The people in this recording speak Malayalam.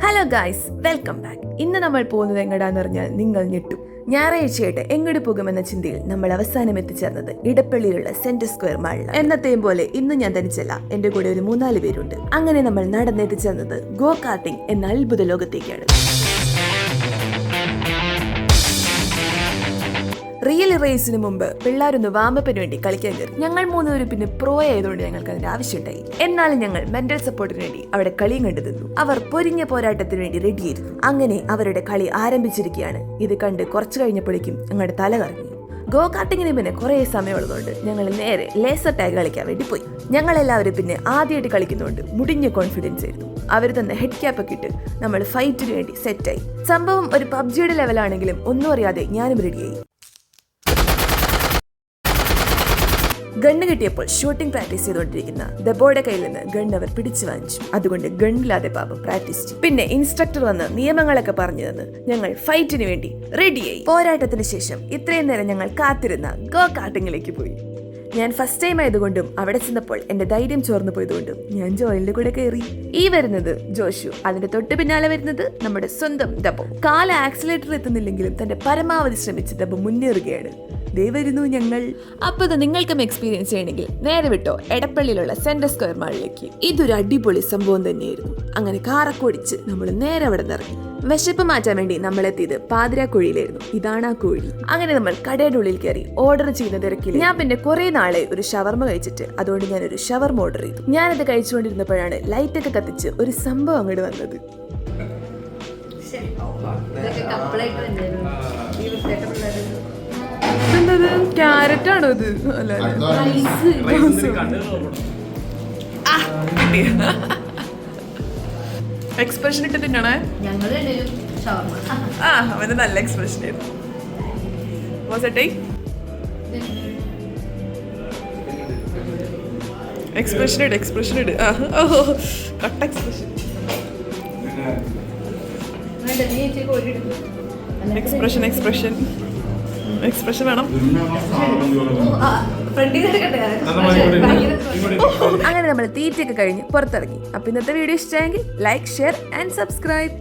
Hello guys, welcome back. ഇന്ന് നമ്മൾ പോകുന്നത് എങ്ങടാന്ന് പറഞ്ഞാൽ നിങ്ങൾ ഞെട്ടും. ഞായറാഴ്ചയായിട്ട് എങ്ങോട്ട് പോകുമെന്ന ചിന്തയിൽ നമ്മൾ അവസാനം എത്തിച്ചേർന്നത് ഇടപ്പള്ളിയിലുള്ള സെന്റർ സ്ക്വയർ മാളിൽ. എന്നത്തെയും പോലെ ഇന്ന് ഞാൻ തനിച്ചല്ല, എന്റെ കൂടെ ഒരു 3-4 പേരുണ്ട്. അങ്ങനെ നമ്മൾ നടന്നെത്തിച്ചേർന്നത് ഗോ കാർട്ടിംഗ് എന്ന അത്ഭുത ലോകത്തേക്കാണ്. റിയൽ റേസിന് മുമ്പ് പിള്ളേരൊന്ന് വാമപ്പിന് വേണ്ടി കളിക്കാൻ കയറി. ഞങ്ങൾ 3 പേര് പിന്നെ പ്രോ ആയതുകൊണ്ട് ഞങ്ങൾക്ക് അതിന്റെ ആവശ്യമുണ്ടായി. എന്നാലും ഞങ്ങൾ മെന്റൽ സപ്പോർട്ടിന് വേണ്ടി അവിടെ കളിയും കണ്ടു നിന്നു. അവർ പൊരിഞ്ഞ പോരാട്ടത്തിന് വേണ്ടി റെഡിയായിരുന്നു. അങ്ങനെ അവരുടെ കളി ആരംഭിച്ചിരിക്കുകയാണ്. ഇത് കണ്ട് കുറച്ചു കഴിഞ്ഞപ്പോഴേക്കും ഞങ്ങളുടെ തല കറങ്ങി. ഗോ കാർട്ടിങ്ങിന് പിന്നെ കുറെ സമയമുള്ളതുകൊണ്ട് ഞങ്ങൾ നേരെ ലേസർ ടാഗ് കളിക്കാൻ വേണ്ടി പോയി. ഞങ്ങളെല്ലാവരും പിന്നെ ആദ്യമായിട്ട് കളിക്കുന്നതുകൊണ്ട് മുടിഞ്ഞ കോൺഫിഡൻസ് ആയിരുന്നു. അവർ തന്നെ ഹെഡ് ക്യാപ്പ് ഒക്കെ ഇട്ട് നമ്മൾ ഫൈറ്റിന് വേണ്ടി സെറ്റായി. സംഭവം ഒരു പബ്ജിയുടെ ലെവലാണെങ്കിലും ഒന്നും അറിയാതെ ഞാനും റെഡിയായി. ഗണ്ണ് കിട്ടിയപ്പോൾ ഷൂട്ടിംഗ് പ്രാക്ടീസ് ചെയ്തുകൊണ്ടിരിക്കുന്ന ദബോയുടെ കയ്യിൽ നിന്ന് ഗണ്ണ് അവർ പിടിച്ചു വാങ്ങിച്ചു. അതുകൊണ്ട് ഗണ്ണില്ലാതെ പാപം പ്രാക്ടീസ് ചെയ്തു. പിന്നെ ഇൻസ്ട്രക്ടർ വന്ന് നിയമങ്ങളൊക്കെ പറഞ്ഞു തന്ന് ഞങ്ങൾ ഫൈറ്റിന് വേണ്ടി റെഡിയായി. പോരാട്ടത്തിന് ശേഷം ഇത്രയും നേരം ഞങ്ങൾ കാത്തിരുന്ന ഗോ കാർട്ടിങ്ങിലേക്ക് പോയി. ഞാൻ ഫസ്റ്റ് ടൈം ആയതുകൊണ്ടും അവിടെ ചെന്നപ്പോൾ എന്റെ ധൈര്യം ചോർന്നു പോയതുകൊണ്ടും ഞാൻ ജോയിലിന്റെ കൂടെ കയറി. ഈ വരുന്നത് ജോഷു, അതിന്റെ തൊട്ട് പിന്നാലെ വരുന്നത് നമ്മുടെ സ്വന്തം ദബോ. കാല ആക്സിലേറ്റർ എത്തുന്നില്ലെങ്കിലും തന്റെ പരമാവധി ശ്രമിച്ച് ദബോ മുന്നേറുകയാണ്. വരുന്നു ഞങ്ങൾ. അപ്പൊ ഇത് നിങ്ങൾക്കും എക്സ്പീരിയൻസ് ചെയ്യണമെങ്കിൽ നേരെ വിട്ടോ എടപ്പള്ളിയിലുള്ള സെന്റർ സ്ക്വയർ മാളിലേക്ക്. ഇതൊരു അടിപൊളി സംഭവം തന്നെയായിരുന്നു. അങ്ങനെ കാറക്കോടിച്ച് നമ്മൾ നേരെ അവിടെ നിറങ്ങി. വിശപ്പ് മാറ്റാൻ വേണ്ടി നമ്മൾ എത്തിയത് പാതിരാക്കുഴിയിലായിരുന്നു. ഇതാണ് ആ കുഴി. അങ്ങനെ നമ്മൾ കടയുടെ ഉള്ളിൽ കയറി ഓർഡർ ചെയ്യുന്ന തിരക്കിൽ ഞാൻ പിന്നെ കുറെ നാളെ ഒരു ഷവർമ കഴിച്ചിട്ട്, അതുകൊണ്ട് ഞാൻ ഒരു ഷവർമ ഓർഡർ ചെയ്തു. ഞാനത് കഴിച്ചുകൊണ്ടിരുന്നപ്പോഴാണ് ലൈറ്റ് ഒക്കെ കത്തിച്ച് ഒരു സംഭവം അങ്ങോട്ട് വന്നത്. എന്തത് ക്യാരറ്റ് ആണോ ഇത്? എക്സ്പ്രഷൻ ഇട്ട് തിന്നണേ. അവന് നല്ല എക്സ്പ്രഷൻ ആയിരുന്നു. എക്സ്പ്രഷൻ ഇട്, എക്സ്പ്രഷൻ ഇട്. കട്ട എക്സ്പ്രഷൻ. എക്സ്പ്രഷൻ എക്സ്പ്രഷൻ എക്സ്പ്രഷൻ വേണം. അങ്ങനെ നമ്മൾ തീറ്റയൊക്കെ കഴിഞ്ഞ് പുറത്തിറങ്ങി. അപ്പൊ ഇന്നത്തെ വീഡിയോ ഇഷ്ടമായെങ്കിൽ ലൈക്ക്, ഷെയർ ആൻഡ് സബ്സ്ക്രൈബ്.